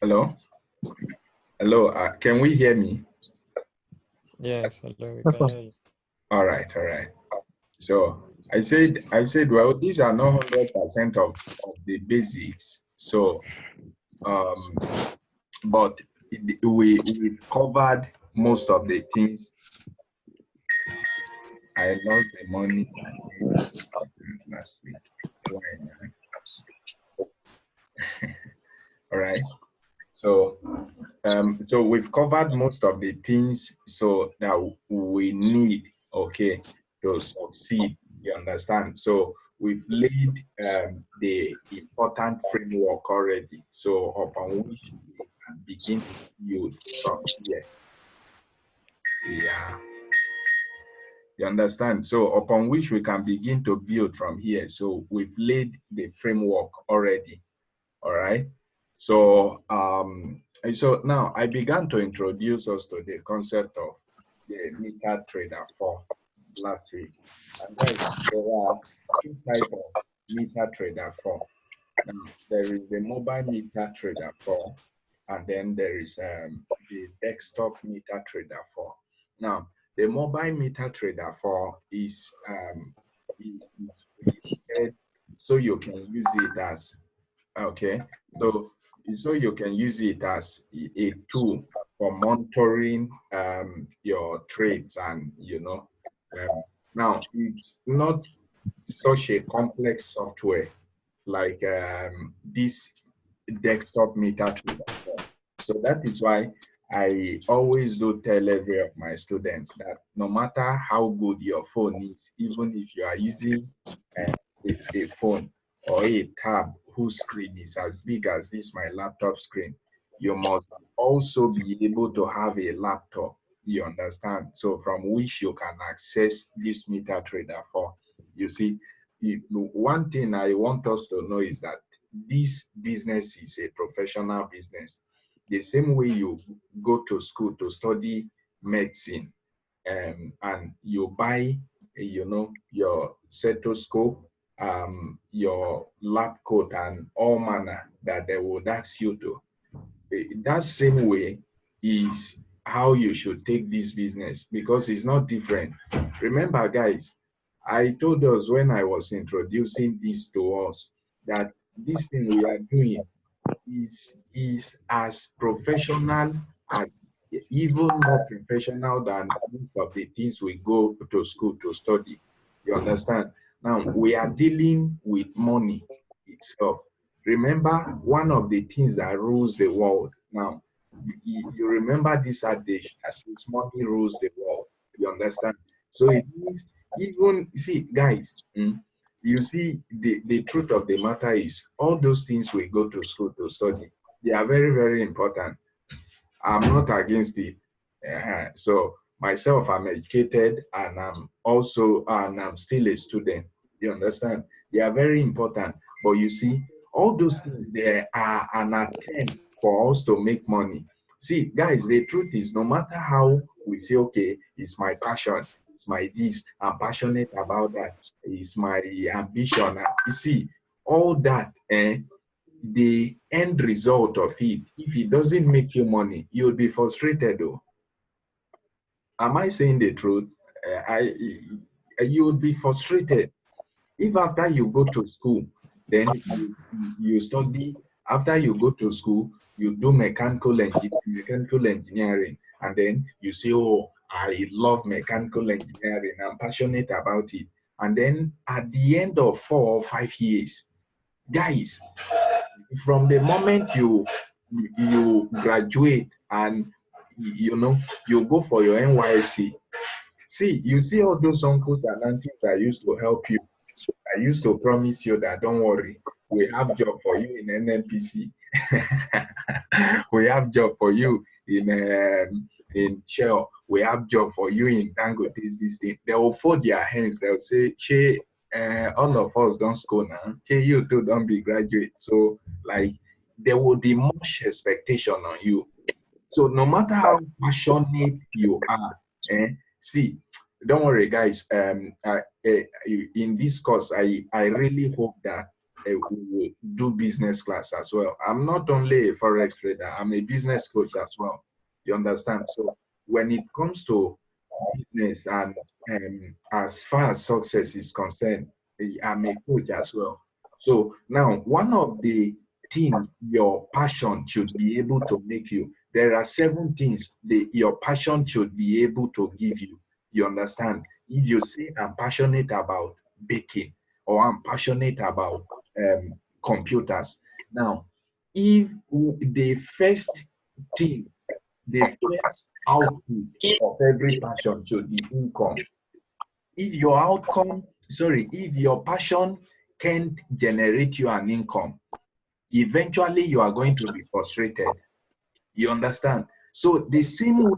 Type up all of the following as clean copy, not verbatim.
Hello? Hello, can we hear me? Yes, hello, we Yes, can sir. hear you. All right, all right. So I said, well, these are not 100% of the basics. So, but we've covered most of the things. I lost the money last week. All right. So, so we've covered most of the things so that we need, okay, to succeed. You understand? So we've laid the important framework already. So upon which we can begin to build from here. Yeah. You understand? So upon which we can begin to build from here. So we've laid the framework already. All right. So so now I began to introduce us to the concept of the MetaTrader 4 last week. And then there are two types of MetaTrader 4. Now there is the mobile MetaTrader 4, and then there is the desktop MetaTrader 4. Now the mobile MetaTrader 4 is created so you can use it as okay, so you can use it as a tool for monitoring your trades, and now it's not such a complex software like this desktop MetaTrader. So that is why I always do tell every of my students that no matter how good your phone is, even if you are using a phone or a tab whose screen is as big as this, my laptop screen, you must also be able to have a laptop, you understand? So from which you can access this MetaTrader for. You see, one thing I want us to know is that this business is a professional business. The same way you go to school to study medicine, and you buy, your stethoscope, your lab coat, and all manner that they would ask you to. That same way is how you should take this business, because it's not different. Remember, guys, I told us when I was introducing this to us that this thing we are doing is as professional, as even more professional than most of the things we go to school to study. You understand? Now we are dealing with money itself. Remember, one of the things that rules the world now, you remember this adage that says money rules the world. You understand? So it means, even see, guys, you see, the truth of the matter is all those things we go to school to study, they are very, very important. I'm not against it. So myself, I'm educated, and I'm still a student. You understand? They are very important. But you see, all those things, they are an attempt for us to make money. See, guys, the truth is, no matter how we say, okay, it's my passion, it's my this, I'm passionate about that, it's my ambition. You see, all that, the end result of it, if it doesn't make you money, you'll be frustrated though. Am I saying the truth? You would be frustrated if after you go to school, then you study. After you go to school, you do mechanical engineering, and then you say, oh, I love mechanical engineering, I'm passionate about it. And then at the end of 4 or 5 years, guys, from the moment you graduate and you go for your NYC, see, you see all those uncles and aunties that used to help you, I used to promise you that don't worry, we have job for you in NNPC. We have job for you in Shell. We have job for you in Dangote. This thing. They will fold their hands. They'll say, "Che, all of us don't school now. Che, you too don't be graduate." So like there will be much expectation on you. So no matter how passionate you are, see, don't worry, guys. In this course, I really hope that we will do business class as well. I'm not only a forex trader, I'm a business coach as well. You understand? So when it comes to business and as far as success is concerned, I'm a coach as well. So now one of the things your passion should be able to make you, there are 7 things your passion should be able to give you. You understand? If you say I'm passionate about baking or I'm passionate about computers. Now, if the first thing, the first output of every passion should be income. If your if your passion can't generate you an income, eventually you are going to be frustrated. You understand? So the same way,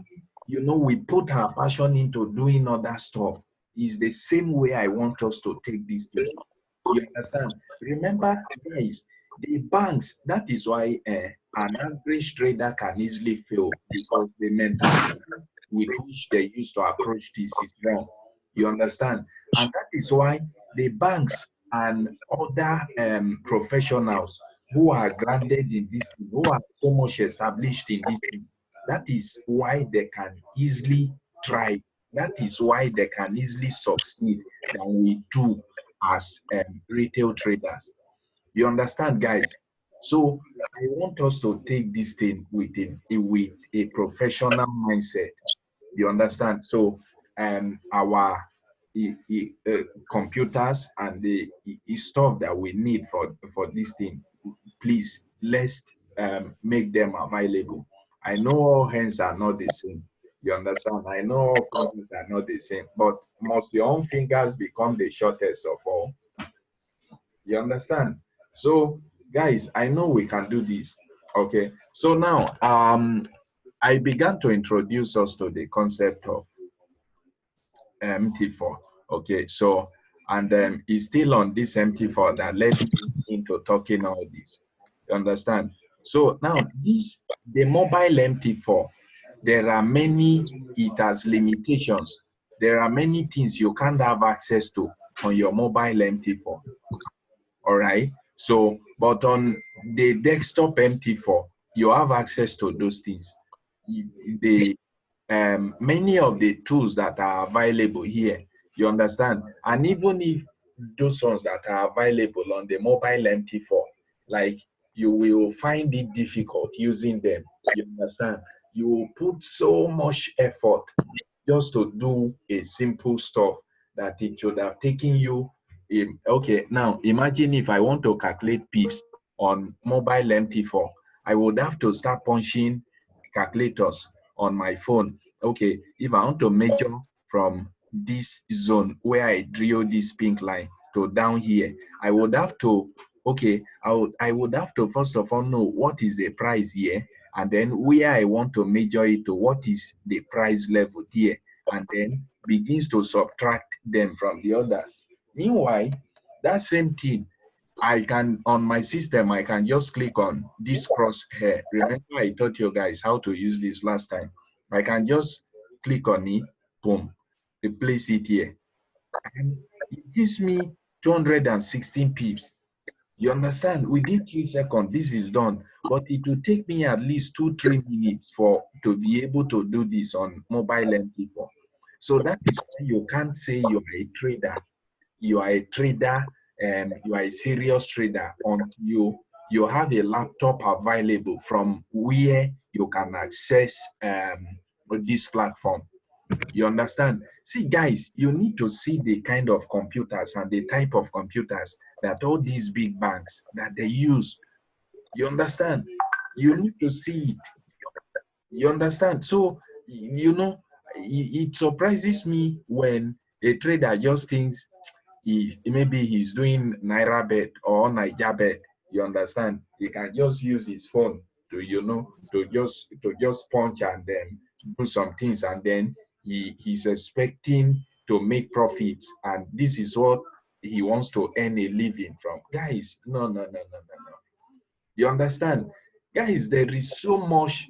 we put our passion into doing other stuff is the same way I want us to take this thing. You understand? Remember, guys, the banks, that is why an average trader can easily fail, because the mentality with which they used to approach this is wrong. You understand? And that is why the banks and other professionals who are grounded in this thing, who are so much established in this thing, that is why they can easily thrive. That is why they can easily succeed than we do as retail traders. You understand, guys? So I want us to take this thing with a professional mindset. You understand? So our computers and the stuff that we need for this thing, please let's make them available. I know all hands are not the same. You understand? I know all fingers are not the same, but must your own fingers become the shortest of all? You understand? So, guys, I know we can do this. Okay. So now, I began to introduce us to the concept of MT4. Okay. So, and it's still on this MT4 that led me into talking all this. You understand? So now, the mobile MT4, there are many. It has limitations. There are many things you can't have access to on your mobile MT4. All right. So, but on the desktop MT4, you have access to those things. The many of the tools that are available here, you understand. And even if those ones that are available on the mobile MT4, like, you will find it difficult using them. You understand. You will put so much effort just to do a simple stuff that it should have taken you. Okay, now imagine if I want to calculate pips on mobile MT4, I would have to start punching calculators on my phone. Okay, if I want to measure from this zone where I drill this pink line to down here, I would have to, okay, I would have to first of all know what is the price here, and then where I want to measure it to, what is the price level here, and then begins to subtract them from the others. Meanwhile, that same thing, I can, on my system, I can just click on this crosshair. Remember, I taught you guys how to use this last time. I can just click on it, boom, place it here. And it gives me 216 pips. You understand? Within 3 seconds, this is done. But it will take me at least 2-3 minutes to be able to do this on mobile MT4. So that is why you can't say you are a trader. You are a trader, and you are a serious trader until you have a laptop available from where you can access this platform. You understand? See, guys, you need to see the kind of computers and the type of computers that all these big banks that they use. You understand? You need to see it. You understand? So, it surprises me when a trader just thinks maybe he's doing Naira bet or Naija bet. You understand? He can just use his phone to just punch and then do some things, and then he's expecting to make profits, and this is what he wants to earn a living from. Guys, no, no, no, no, no, no. You understand? Guys, there is so much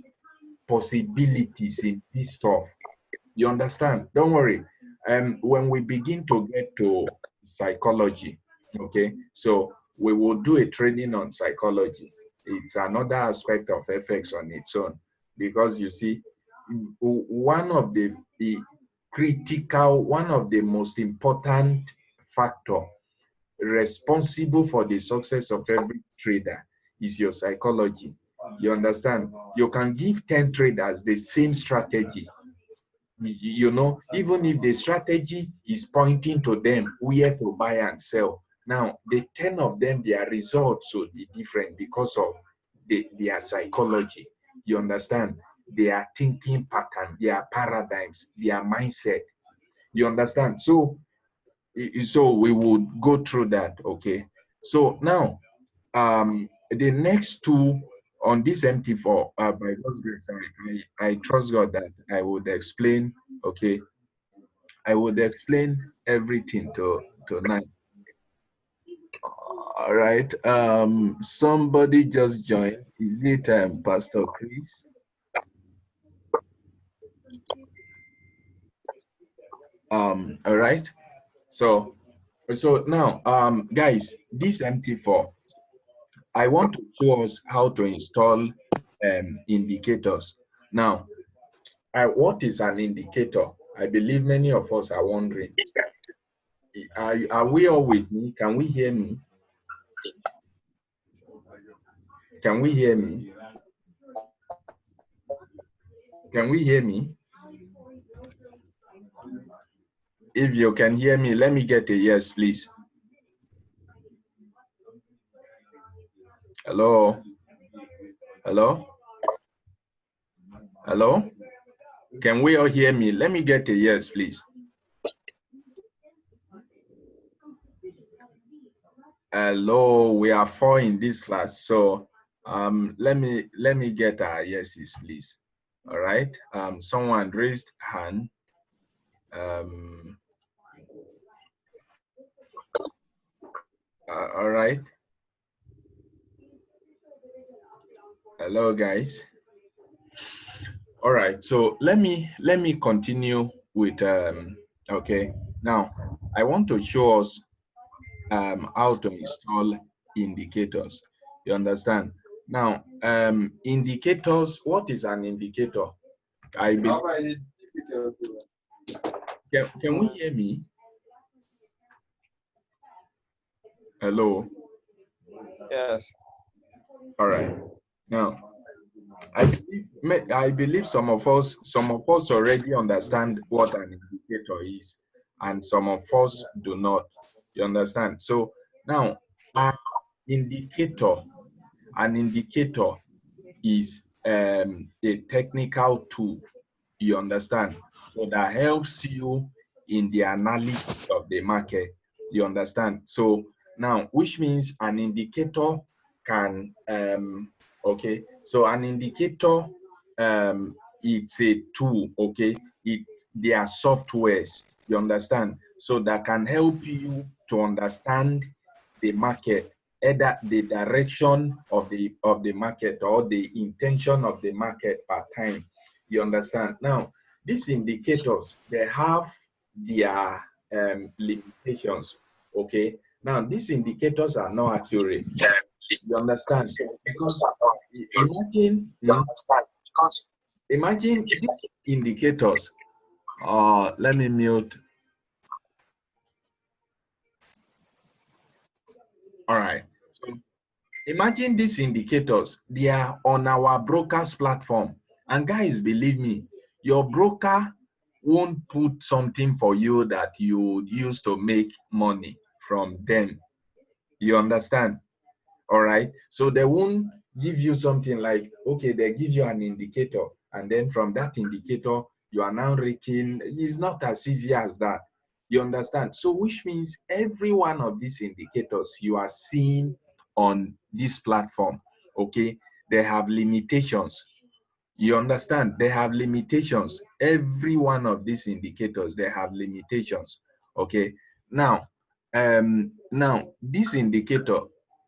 possibilities in this stuff. You understand? Don't worry. When we begin to get to psychology, okay, so we will do a training on psychology. It's another aspect of FX on its own, because you see, one of the critical, one of the most important factor responsible for the success of every trader is your psychology. You understand? You can give 10 traders the same strategy. You know, even if the strategy is pointing to them where to buy and sell, now the 10 of them, their results will be different because of their psychology. You understand? Their thinking pattern, their paradigms, their mindset. You understand? So we would go through that. Okay, so now the next two on this MT4, by God's grace, I trust God that I would explain. Okay, I would explain everything tonight. All right, somebody just joined. Is it Pastor Chris? All right, so now guys, this MT4, I want to show us how to install indicators. Now, what is an indicator? I believe many of us are wondering. Are we all with me? Can we hear me? Can we hear me? Can we hear me? If you can hear me, let me get a yes, please. Hello? Hello? Hello? Can we all hear me? Let me get a yes, please. Hello, we are 4 in this class, so let me get our yeses, please. All right. Someone raised hand. All right. Hello, guys. All right. So let me continue with okay. Now I want to show us how to install indicators. You understand? Now indicators. What is an indicator? I believe. Can we hear me? Hello. Yes. All right. Now, I believe some of us already understand what an indicator is, and some of us do not. You understand? So now, an indicator is a technical tool. You understand? So that helps you in the analysis of the market. You understand? So now, which means an indicator can okay. So an indicator it's a tool. Okay, they are softwares. You understand? So that can help you to understand the market, either the direction of the market or the intention of the market per time. You understand? Now, these indicators, they have their limitations. Okay. Now, these indicators are not accurate. You understand? Because imagine these indicators. Let me mute. All right. So imagine these indicators. They are on our broker's platform. And guys, believe me, your broker won't put something for you that you would use to make money from them. You understand? All right. So they won't give you something like, okay, they give you an indicator, and then from that indicator, you are now raking. It's not as easy as that. You understand? So which means every one of these indicators you are seeing on this platform, okay, they have limitations. You understand? They have limitations. Every one of these indicators, they have limitations. Okay. Now, this indicator,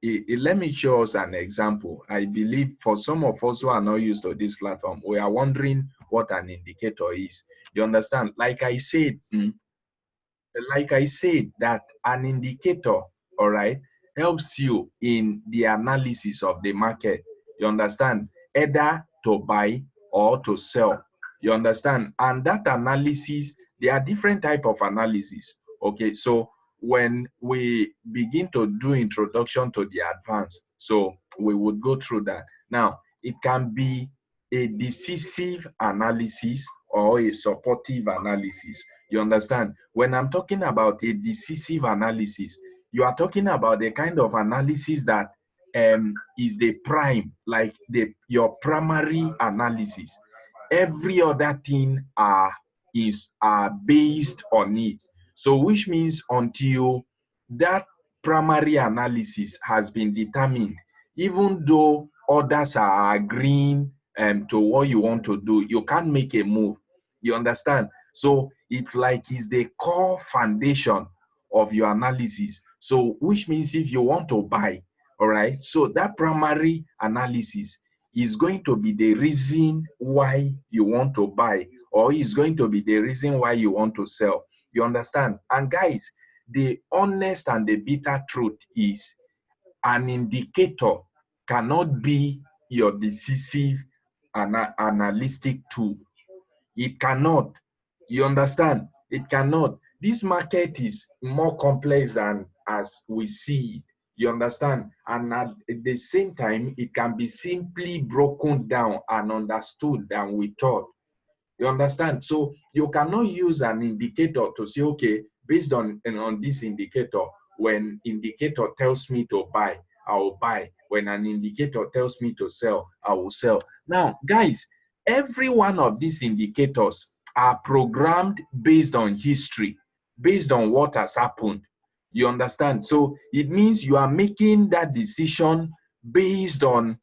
let me show us an example. I believe for some of us who are not used to this platform, we are wondering what an indicator is. You understand? Like I said, that an indicator, all right, helps you in the analysis of the market. You understand? Either to buy or to sell. You understand? And that analysis, there are different type of analysis. Okay, so when we begin to do introduction to the advanced, so we would go through that. Now, it can be a decisive analysis or a supportive analysis. You understand? When I'm talking about a decisive analysis, you are talking about the kind of analysis that is the prime, like your primary analysis. Every other thing is based on it. So which means until that primary analysis has been determined, even though others are agreeing to what you want to do, you can't make a move. You understand? So it's like it's the core foundation of your analysis. So which means if you want to buy, all right, so that primary analysis is going to be the reason why you want to buy, or is going to be the reason why you want to sell. You understand? And guys, the honest and the bitter truth is an indicator cannot be your decisive analytic tool. It cannot. You understand? It cannot. This market is more complex than as we see it. You understand? And at the same time, it can be simply broken down and understood than we thought. You understand? So you cannot use an indicator to say, okay, based on this indicator, when indicator tells me to buy, I will buy. When an indicator tells me to sell, I will sell. Now, guys, every one of these indicators are programmed based on history, based on what has happened. You understand? So it means you are making that decision based on,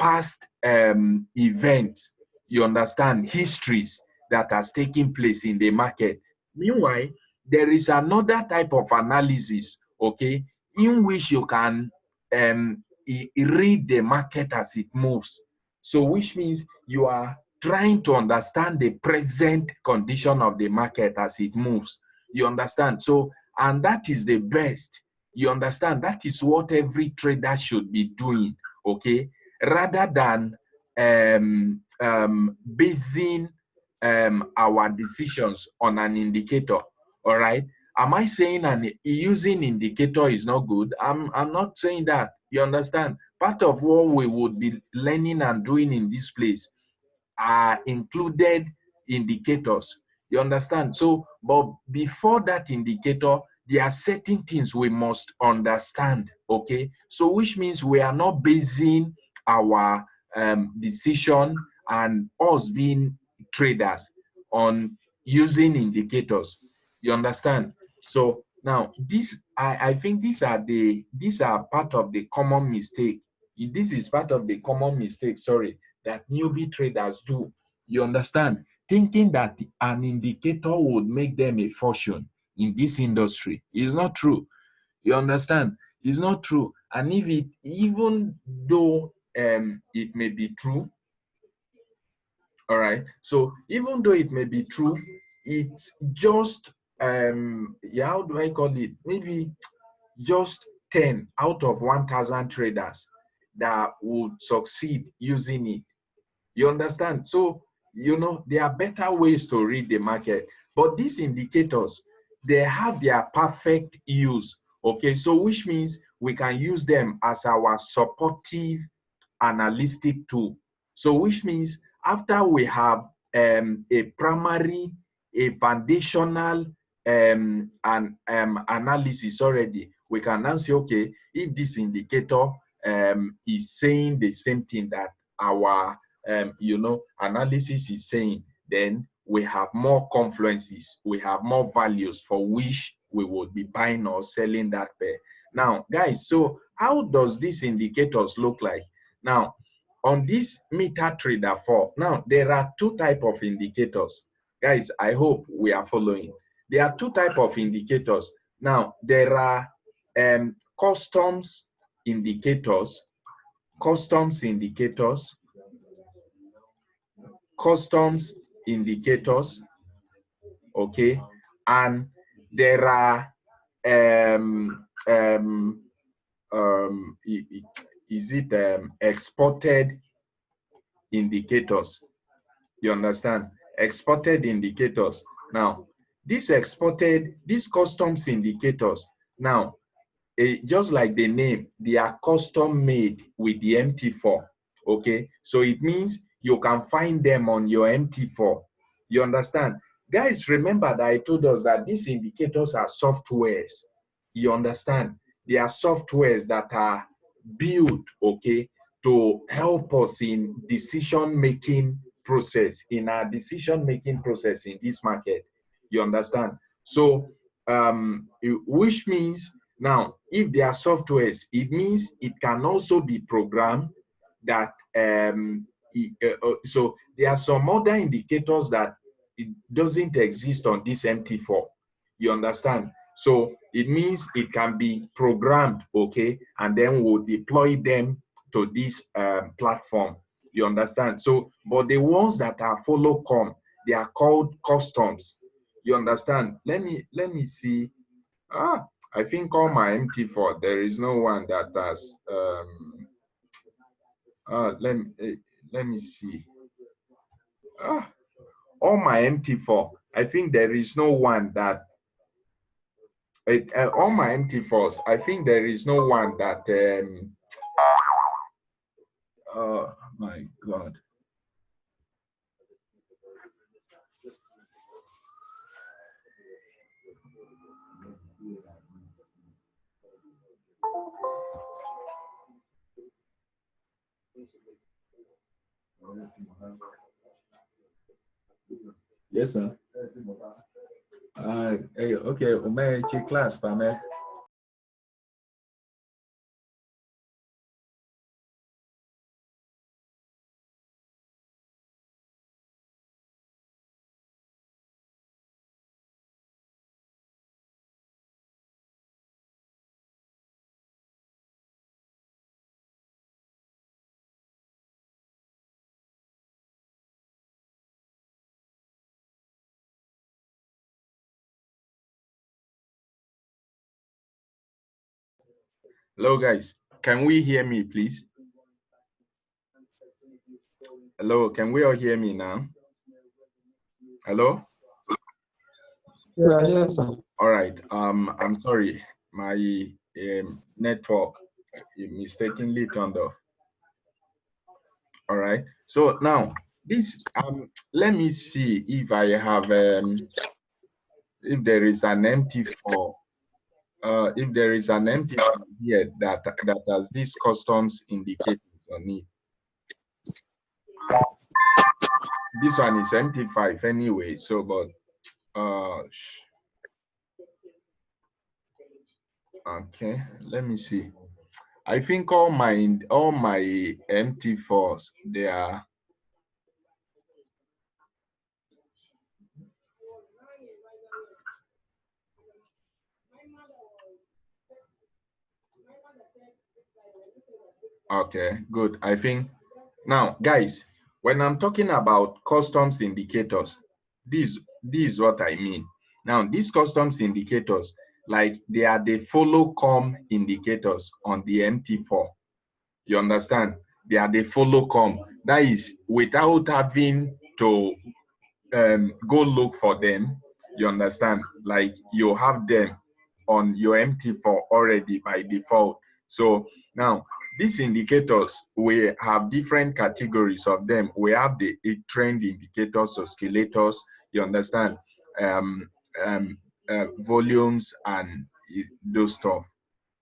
past events. You understand? Histories that has taken place in the market. Meanwhile, there is another type of analysis, okay, in which you can read the market as it moves. So which means you are trying to understand the present condition of the market as it moves. You understand? So, and that is the best. You understand? That is what every trader should be doing, okay? Rather than basing our decisions on an indicator. All right. Am I saying using indicator is not good? I'm not saying that. You understand? Part of what we would be learning and doing in this place are included indicators. You understand? So, but before that indicator, there are certain things we must understand. Okay. So, which means we are not basing our decision and us being traders on using indicators. You understand? So now I think these are part of the common mistake. This is part of the common mistake, sorry, that newbie traders do. You understand? Thinking that an indicator would make them a fortune in this industry is not true. You understand? It's not true. And even though it may be true, all right. So even though it may be true, it's just yeah, how do I call it? Maybe just 10 out of 1,000 traders that would succeed using it. You understand? So, there are better ways to read the market, but these indicators, they have their perfect use. Okay, so which means we can use them as our supportive analytic tool. So which means after we have a primary, a foundational analysis already, we can now say, okay, if this indicator is saying the same thing that our analysis is saying, then we have more confluences, we have more values for which we would be buying or selling that pair. Now, guys, so how does these indicators look like? Now, on this MetaTrader 4, now there are two types of indicators. Guys, I hope we are following. There are two types of indicators. Now, there are customs indicators, customs indicators, okay, and there are exported indicators? You understand? Exported indicators. Now, these customs indicators, now, just like the name, they are custom made with the MT4. Okay, so it means you can find them on your MT4. You understand? Guys, remember that I told us that these indicators are softwares. You understand? They are softwares that are built, okay, to help us in decision-making process, in our decision-making process in this market. You understand? So, which means now, if they are softwares, it means it can also be programmed that, so there are some other indicators that it doesn't exist on this MT4. You understand? So it means it can be programmed, okay, and then we'll deploy them to this platform. You understand? So, but the ones that are follow-com, they are called customs. You understand? Let me see. I think all my MT4, there is no one that has let me see. All my MT4, I think there is no one that all my MT4s, I think there is no one that oh my God. Yes, sir. Okay, check class, Pame. Hello, guys. Can we hear me, please? Hello, can we all hear me now? Hello? Yeah, yes, sir. All right. I'm sorry. My network mistakenly turned off. All right. So now this let me see if I have if there is an MT4 if there is an MT4 here that has these customs indicators on it. This one is MT5 anyway, so but okay, let me see. I think all my MT4s, they are okay, good. I think now, guys, when I'm talking about customs indicators, this is what I mean. Now, these customs indicators, like they are the follow-com indicators on the MT4. You understand? They are the follow-com. That is without having to go look for them. You understand? Like you have them on your MT4 already by default. So now these indicators, we have different categories of them. We have the trend indicators, oscillators, you understand, volumes and those stuff.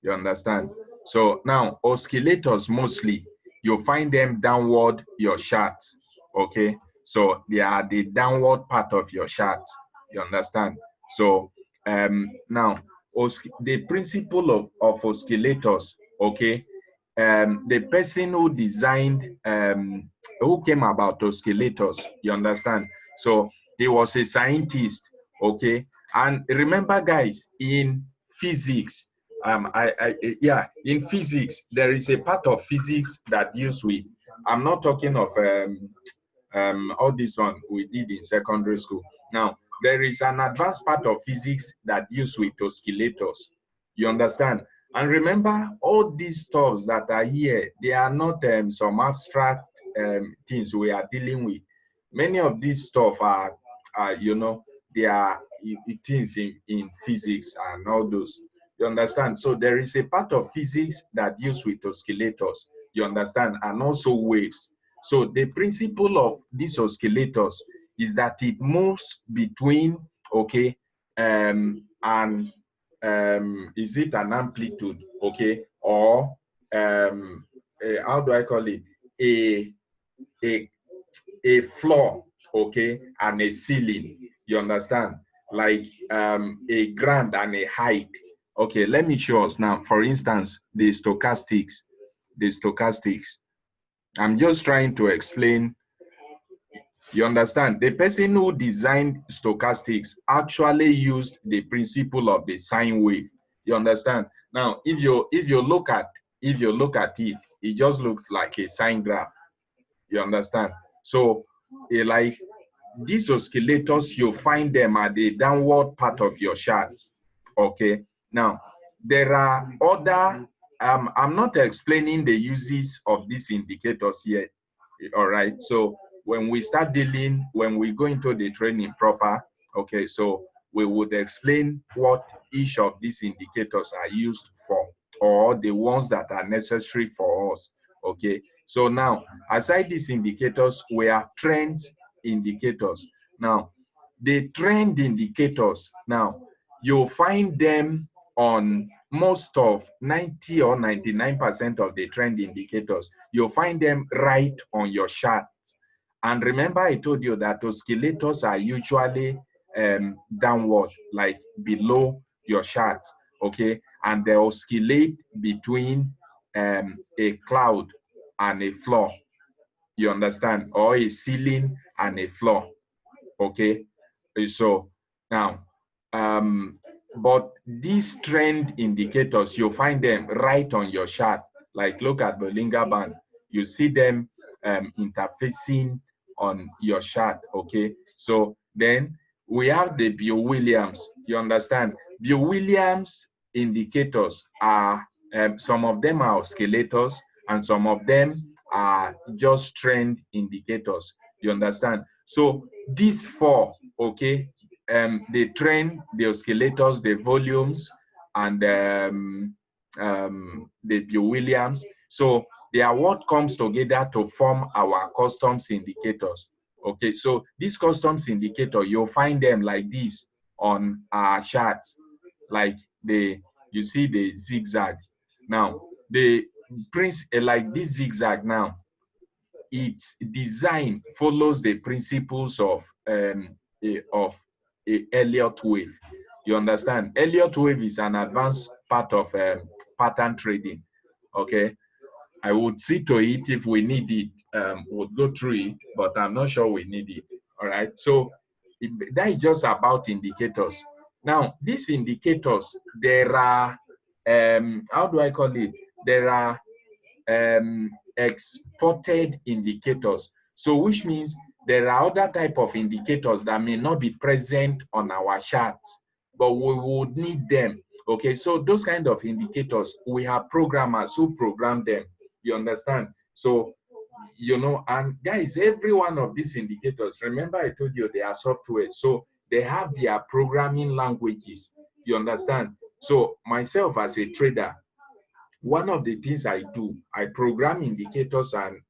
You understand? So now oscillators, mostly you find them downward your charts. Okay, so they are the downward part of your chart. You understand? So now the principle of oscillators, okay, the person who designed who came about oscillators, you understand? So he was a scientist, okay. And remember, guys, in physics, yeah, in physics there is a part of physics that deals with, I'm not talking of all this one we did in secondary school. Now there is an advanced part of physics that deals with oscillators. You understand? And remember, all these stuffs that are here, they are not some abstract things we are dealing with. Many of these stuff are you know, they are things in physics and all those. You understand? So there is a part of physics that deals with oscillators. You understand? And also waves. So the principle of these oscillators is that it moves between, okay, and is it an amplitude, okay, or how do I call it, a a floor, okay, and a ceiling. You understand? Like a ground and a height. Okay, let me show us now. For instance, the stochastics. I'm just trying to explain. You understand? The person who designed stochastics actually used the principle of the sine wave. You understand? Now, if you look at it, it just looks like a sine graph. You understand? So, like these oscillators, you find them at the downward part of your chart. Okay. Now, there are other. I'm not explaining the uses of these indicators yet. All right. So when we go into the training proper, okay, so we would explain what each of these indicators are used for, or the ones that are necessary for us. Okay. So now, aside these indicators, we have trends indicators. Now, the trend indicators, now, you'll find them on most of 90 or 99% of the trend indicators. You'll find them right on your chart. And remember, I told you that oscillators are usually downward, like below your chart, okay? And they oscillate between a cloud and a floor. You understand? Or a ceiling and a floor. Okay. So now, but these trend indicators, you'll find them right on your chart. Like look at Bollinger Band. You see them interfacing on your chart. Okay. So then we have the Biot-Williams. You understand? Biot-Williams indicators are, some of them are oscillators and some of them are just trend indicators. You understand? So these four, okay, the trend, the oscillators, the volumes, and the Biot-Williams. So they are what comes together to form our customs indicators. Okay, so these customs indicator, you'll find them like this on our charts, like you see the zigzag. Now, like this zigzag now, its design follows the principles of a Elliott wave. You understand? Elliott wave is an advanced part of pattern trading. Okay, I would see to it if we need it. We'll go through it, but I'm not sure we need it. All right. So that is just about indicators. Now, these indicators, there are how do I call it? There are exported indicators. So which means there are other type of indicators that may not be present on our charts, but we would need them. Okay, so those kind of indicators, we have programmers who program them. You understand? So, you know, and guys, every one of these indicators, remember I told you they are software. So they have their programming languages. You understand? So myself as a trader, one of the things I do, I program indicators and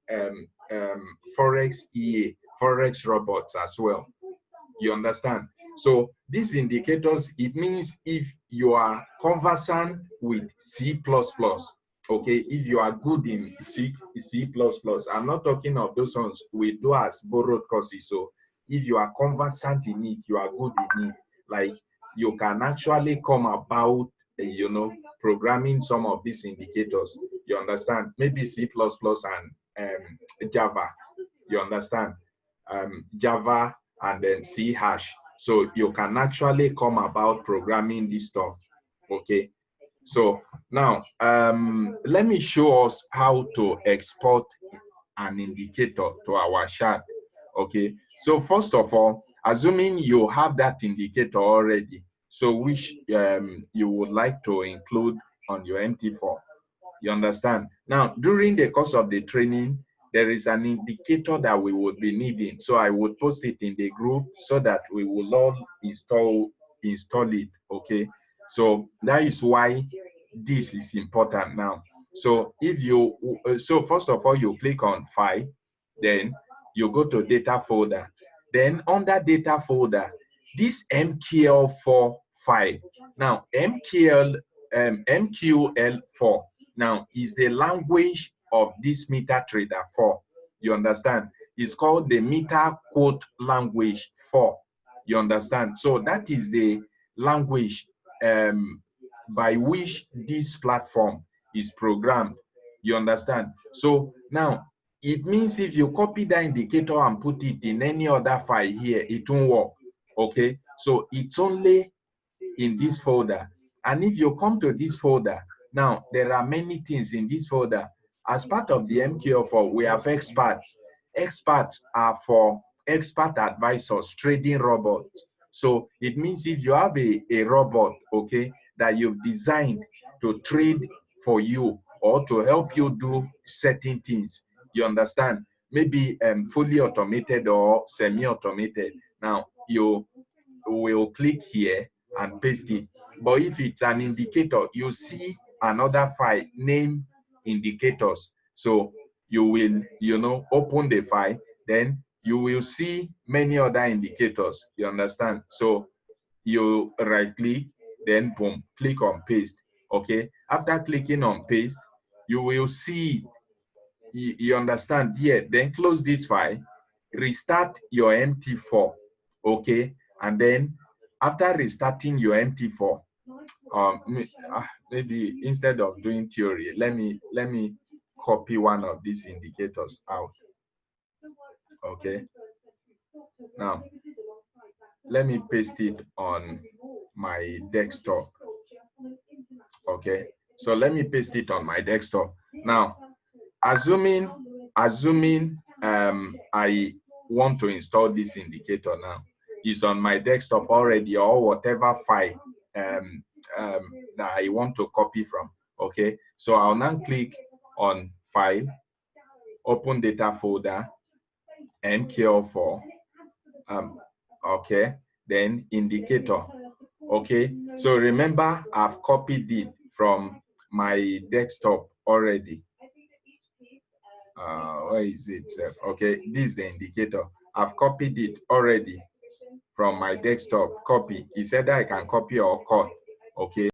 Forex EA, Forex robots as well. You understand? So these indicators, it means if you are conversant with C++, okay, if you are good in C++, I'm not talking of those ones we do as borrowed courses. So if you are conversant in it, you are good in it, like you can actually come about, you know, programming some of these indicators. You understand? Maybe C++ and Java. You understand? Java and then C#. So you can actually come about programming this stuff. Okay. So now let me show us how to export an indicator to our chart. Okay. So first of all, assuming you have that indicator already, so which you would like to include on your MT4. You understand? Now, during the course of the training, there is an indicator that we would be needing. So I would post it in the group so that we will all install it. Okay. So that is why this is important now. So if you, so first of all, you click on File, then you go to Data folder. Then under Data folder, this MQL4 file. Now, MQL4 now is the language of this MetaTrader 4. You understand? It's called the Meta Quote Language 4. You understand? So that is the language by which this platform is programmed. You understand? So now it means if you copy that indicator and put it in any other file here, it won't work. Okay, so it's only in this folder. And if you come to this folder, now there are many things in this folder. As part of the MQL4, we have experts. Experts are for expert advisors, trading robots. So it means if you have a robot, okay, that you've designed to trade for you or to help you do certain things, you understand, maybe fully automated or semi-automated. Now you will click here and paste it. But if it's an indicator, you see another file named indicators. So you will, open the file, then you will see many other indicators. You understand? So you right click, then boom, click on paste. Okay. After clicking on paste, you will see, you understand here, then close this file, restart your MT4. Okay. And then after restarting your MT4, maybe instead of doing theory, let me copy one of these indicators out. Okay. Now, let me paste it on my desktop. Okay. So let me paste it on my desktop. Now, assuming I want to install this indicator now, it's on my desktop already, or whatever file that I want to copy from. Okay, so I'll now click on File, Open Data Folder, MQL4. Okay, then Indicator. Okay, so remember I've copied it from my desktop already. Where is it? Okay, this is the indicator. I've copied it already from my desktop. Copy. He said that I can copy or cut. Okay.